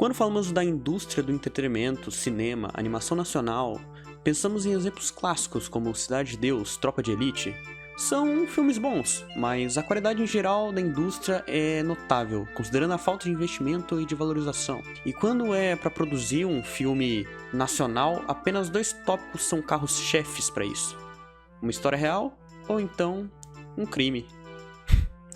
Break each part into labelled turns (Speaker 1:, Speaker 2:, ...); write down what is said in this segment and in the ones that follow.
Speaker 1: Quando falamos da indústria do entretenimento, cinema, animação nacional, pensamos em exemplos clássicos como Cidade de Deus, Tropa de Elite. São filmes bons, mas a qualidade em geral da indústria é notável, considerando a falta de investimento e de valorização. E quando é para produzir um filme nacional, apenas 2 tópicos são carros-chefes para isso: uma história real ou então um crime.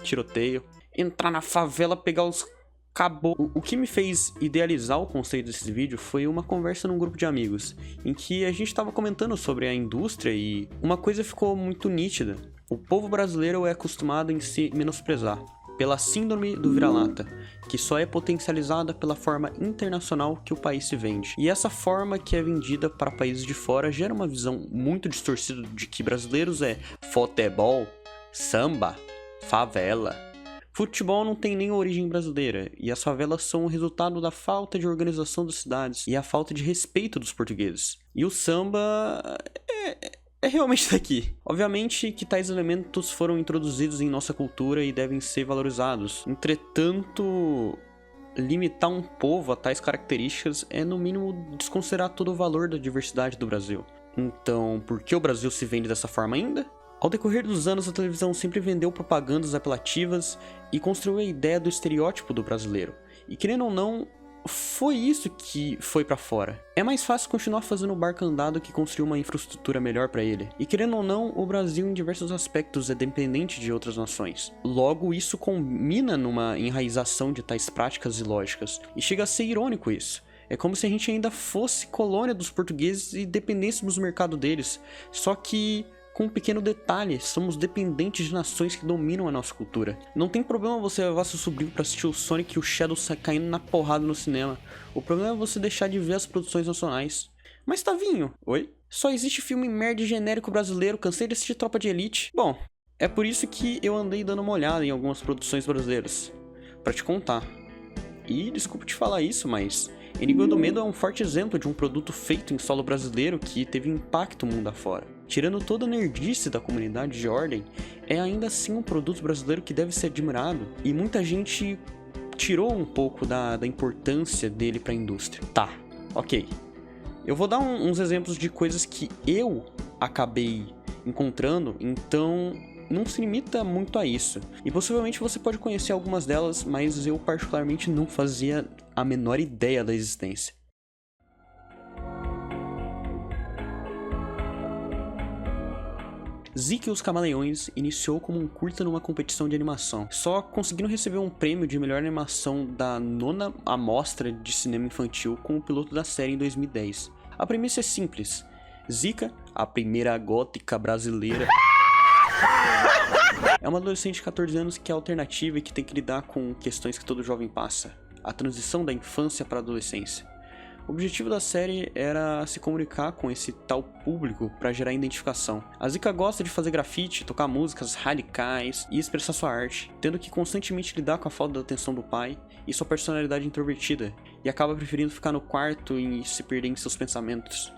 Speaker 1: Tiroteio, entrar na favela, pegar os caboclos. O que me fez idealizar o conceito desse vídeo foi uma conversa num grupo de amigos, em que a gente estava comentando sobre a indústria e uma coisa ficou muito nítida. O povo brasileiro é acostumado em se menosprezar pela síndrome do vira-lata, que só é potencializada pela forma internacional que o país se vende. E essa forma que é vendida para países de fora gera uma visão muito distorcida de que brasileiros é futebol, samba, favela. Futebol não tem nem origem brasileira, e as favelas são o resultado da falta de organização das cidades e a falta de respeito dos portugueses. E o samba é realmente daqui. Obviamente que tais elementos foram introduzidos em nossa cultura e devem ser valorizados. Entretanto, limitar um povo a tais características é no mínimo desconsiderar todo o valor da diversidade do Brasil. Então, por que o Brasil se vende dessa forma ainda? Ao decorrer dos anos, a televisão sempre vendeu propagandas apelativas e construiu a ideia do estereótipo do brasileiro. E querendo ou não, foi isso que foi pra fora. É mais fácil continuar fazendo o barco andar do que construir uma infraestrutura melhor pra ele. E querendo ou não, o Brasil em diversos aspectos é dependente de outras nações. Logo, isso combina numa enraização de tais práticas e lógicas. E chega a ser irônico isso. É como se a gente ainda fosse colônia dos portugueses e dependêssemos do mercado deles. Só que com um pequeno detalhe, somos dependentes de nações que dominam a nossa cultura. Não tem problema você levar seu sobrinho pra assistir o Sonic e o Shadow caindo na porrada no cinema. O problema é você deixar de ver as produções nacionais. Mas Tavinho, oi? Só existe filme merda e genérico brasileiro, cansei de assistir Tropa de Elite. Bom, é por isso que eu andei dando uma olhada em algumas produções brasileiras, pra te contar. E desculpa te falar isso, mas Inimigo do Medo é um forte exemplo de um produto feito em solo brasileiro que teve impacto mundo afora. Tirando toda a nerdice da comunidade de Ordem, é ainda assim um produto brasileiro que deve ser admirado, e muita gente tirou um pouco da importância dele para a indústria. Tá, ok. Eu vou dar uns exemplos de coisas que eu acabei encontrando, então não se limita muito a isso. E possivelmente você pode conhecer algumas delas, mas eu particularmente não fazia a menor ideia da existência. Zika e os Camaleões iniciou como um curta numa competição de animação, só conseguindo receber um prêmio de melhor animação da 9ª Amostra de Cinema Infantil com o piloto da série em 2010. A premissa é simples: Zika, a primeira gótica brasileira, é uma adolescente de 14 anos que é alternativa e que tem que lidar com questões que todo jovem passa: a transição da infância para a adolescência. O objetivo da série era se comunicar com esse tal público para gerar identificação. A Zika gosta de fazer grafite, tocar músicas radicais e expressar sua arte, tendo que constantemente lidar com a falta da atenção do pai e sua personalidade introvertida, e acaba preferindo ficar no quarto e se perder em seus pensamentos.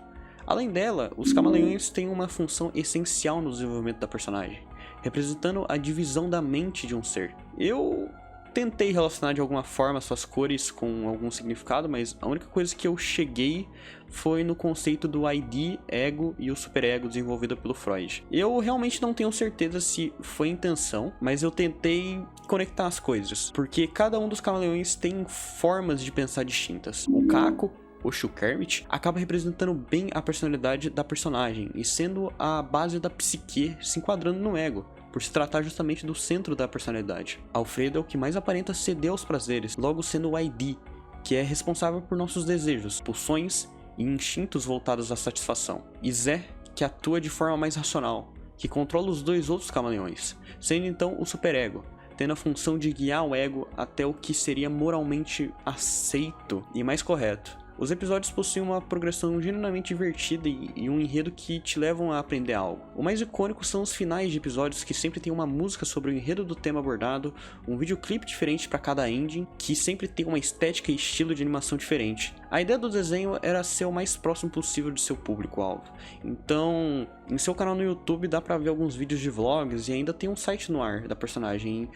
Speaker 1: Além dela, os Camaleões têm uma função essencial no desenvolvimento da personagem, representando a divisão da mente de um ser. Eu tentei relacionar de alguma forma suas cores com algum significado, mas a única coisa que eu cheguei foi no conceito do ID, ego e o superego desenvolvido pelo Freud. Eu realmente não tenho certeza se foi intenção, mas eu tentei conectar as coisas, porque cada um dos camaleões tem formas de pensar distintas. O Caco, o Kermit, acaba representando bem a personalidade da personagem e sendo a base da psique, se enquadrando no ego, por se tratar justamente do centro da personalidade. Alfredo é o que mais aparenta ceder aos prazeres, logo sendo o ID, que é responsável por nossos desejos, pulsões e instintos voltados à satisfação. E Zé, que atua de forma mais racional, que controla os 2 outros camaleões, sendo então o superego, tendo a função de guiar o ego até o que seria moralmente aceito e mais correto. Os episódios possuem uma progressão genuinamente divertida e um enredo que te levam a aprender algo. O mais icônico são os finais de episódios, que sempre tem uma música sobre o enredo do tema abordado, um videoclipe diferente para cada ending, que sempre tem uma estética e estilo de animação diferente. A ideia do desenho era ser o mais próximo possível de seu público-alvo. Então, em seu canal no YouTube dá pra ver alguns vídeos de vlogs e ainda tem um site no ar da personagem.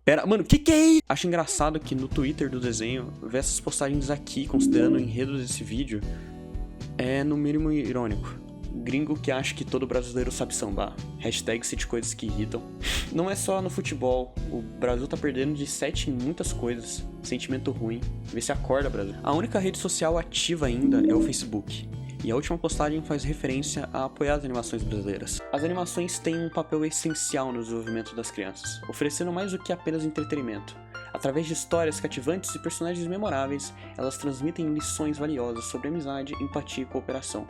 Speaker 1: Pera, mano, que é isso? Acho engraçado que no Twitter do desenho, ver essas postagens aqui, considerando o enredo desse vídeo, é no mínimo irônico. Gringo que acha que todo brasileiro sabe sambar. Hashtag cite coisas que irritam. Não é só no futebol. O Brasil tá perdendo de 7 em muitas coisas. Sentimento ruim. Vê se acorda, Brasil. A única rede social ativa ainda é o Facebook. E a última postagem faz referência a apoiar as animações brasileiras. As animações têm um papel essencial no desenvolvimento das crianças, oferecendo mais do que apenas entretenimento. Através de histórias cativantes e personagens memoráveis, elas transmitem lições valiosas sobre amizade, empatia e cooperação,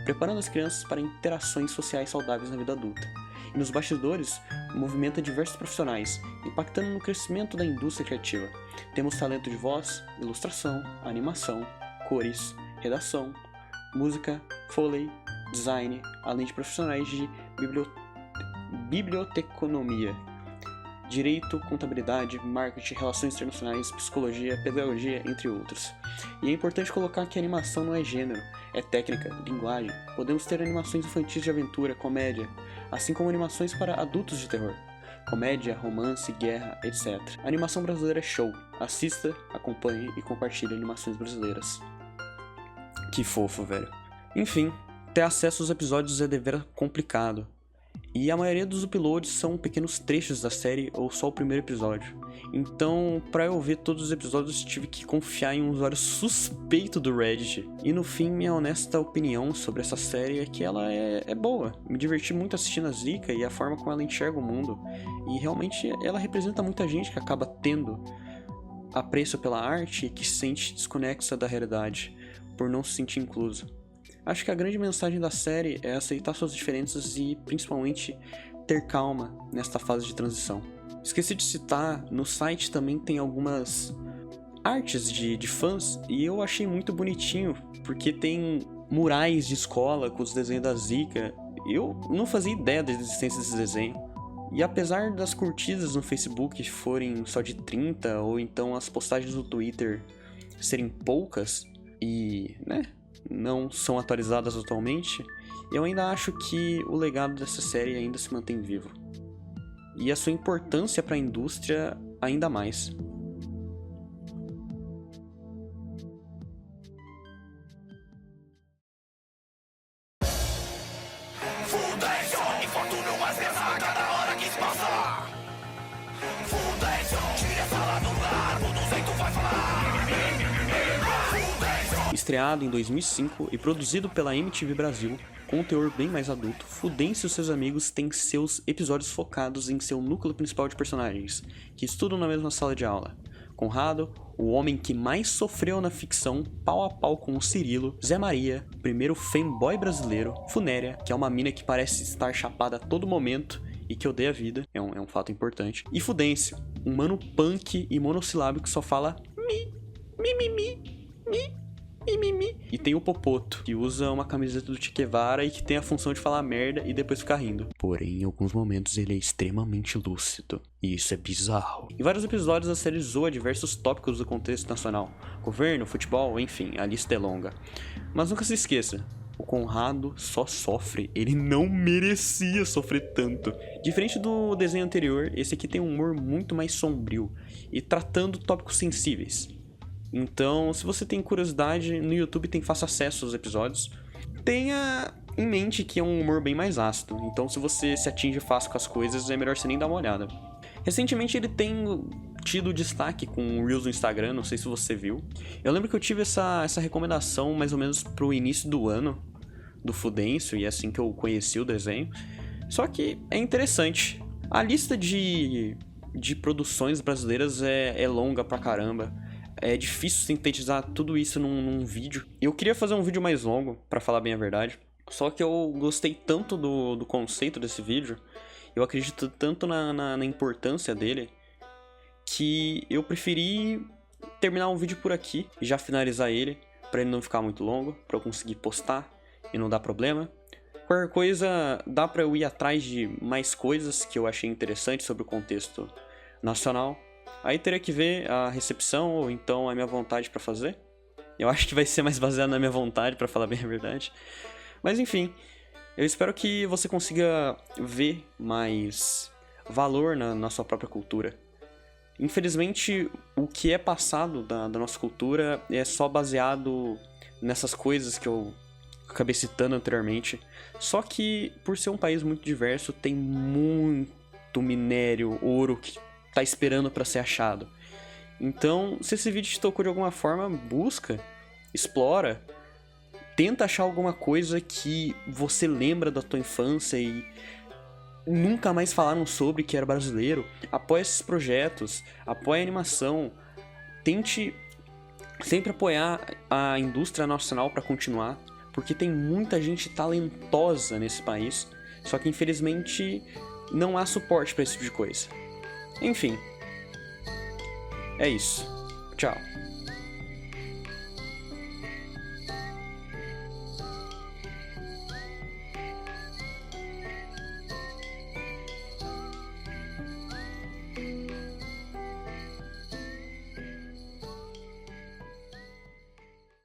Speaker 1: preparando as crianças para interações sociais saudáveis na vida adulta. E nos bastidores, movimenta diversos profissionais, impactando no crescimento da indústria criativa. Temos talento de voz, ilustração, animação, cores, redação, música, foley, design, além de profissionais de biblioteconomia, direito, contabilidade, marketing, relações internacionais, psicologia, pedagogia, entre outros. E é importante colocar que a animação não é gênero, é técnica, linguagem. Podemos ter animações infantis de aventura, comédia, assim como animações para adultos de terror. Comédia, romance, guerra, etc. A animação brasileira é show. Assista, acompanhe e compartilhe animações brasileiras. Que fofo, velho. Enfim, ter acesso aos episódios é dever complicado. E a maioria dos uploads são pequenos trechos da série ou só o primeiro episódio. Então, pra eu ver todos os episódios, tive que confiar em um usuário suspeito do Reddit. E no fim, minha honesta opinião sobre essa série é que ela é boa. Me diverti muito assistindo a Zika e a forma como ela enxerga o mundo. E realmente ela representa muita gente que acaba tendo apreço pela arte e que se sente desconexa da realidade, por não se sentir incluso. Acho que a grande mensagem da série é aceitar suas diferenças e, principalmente, ter calma nesta fase de transição. Esqueci de citar, no site também tem algumas artes de fãs e eu achei muito bonitinho, porque tem murais de escola com os desenhos da Zika. Eu não fazia ideia da existência desse desenho. E apesar das curtidas no Facebook forem só de 30, ou então as postagens no Twitter serem poucas e, não são atualizadas atualmente, eu ainda acho que o legado dessa série ainda se mantém vivo. E a sua importância para a indústria ainda mais. Estreado em 2005 e produzido pela MTV Brasil, com um teor bem mais adulto, Fudêncio e seus amigos têm seus episódios focados em seu núcleo principal de personagens, que estudam na mesma sala de aula. Conrado, o homem que mais sofreu na ficção, pau a pau com o Cirilo, Zé Maria, primeiro fanboy brasileiro, Funéria, que é uma mina que parece estar chapada a todo momento e que odeia a vida, é um fato importante, e Fudêncio, um mano punk e monossilábico que só fala mi. E tem o Popoto, que usa uma camiseta do Che Guevara e que tem a função de falar merda e depois ficar rindo. Porém, em alguns momentos ele é extremamente lúcido. E isso é bizarro. Em vários episódios a série zoa diversos tópicos do contexto nacional. Governo, futebol, enfim, a lista é longa. Mas nunca se esqueça, o Conrado só sofre, ele não merecia sofrer tanto. Diferente do desenho anterior, esse aqui tem um humor muito mais sombrio e tratando tópicos sensíveis. Então, se você tem curiosidade, no YouTube tem fácil acesso aos episódios. Tenha em mente que é um humor bem mais ácido, então se você se atinge fácil com as coisas, é melhor você nem dar uma olhada. Recentemente ele tem tido destaque com Reels no Instagram, não sei se você viu. Eu lembro que eu tive essa recomendação mais ou menos pro início do ano, do Fudêncio, e é assim que eu conheci o desenho. Só que é interessante. A lista de produções brasileiras é longa pra caramba. É difícil sintetizar tudo isso num vídeo. Eu queria fazer um vídeo mais longo, pra falar bem a verdade. Só que eu gostei tanto do conceito desse vídeo, eu acredito tanto na importância dele, que eu preferi terminar um vídeo por aqui e já finalizar ele, pra ele não ficar muito longo, pra eu conseguir postar e não dar problema. Qualquer coisa, dá pra eu ir atrás de mais coisas que eu achei interessantes sobre o contexto nacional. Aí teria que ver a recepção ou então a minha vontade pra fazer. Eu acho que vai ser mais baseado na minha vontade, pra falar bem a verdade. Mas enfim, eu espero que você consiga ver mais valor na sua própria cultura. Infelizmente, o que é passado da nossa cultura é só baseado nessas coisas que eu acabei citando anteriormente. Só que, por ser um país muito diverso, tem muito minério, ouro que tá esperando para ser achado. Então, se esse vídeo te tocou de alguma forma, busca, explora, tenta achar alguma coisa que você lembra da tua infância e nunca mais falaram sobre, que era brasileiro. Apoie esses projetos, apoie a animação, tente sempre apoiar a indústria nacional para continuar, porque tem muita gente talentosa nesse país, só que infelizmente não há suporte para esse tipo de coisa. Enfim, é isso. Tchau.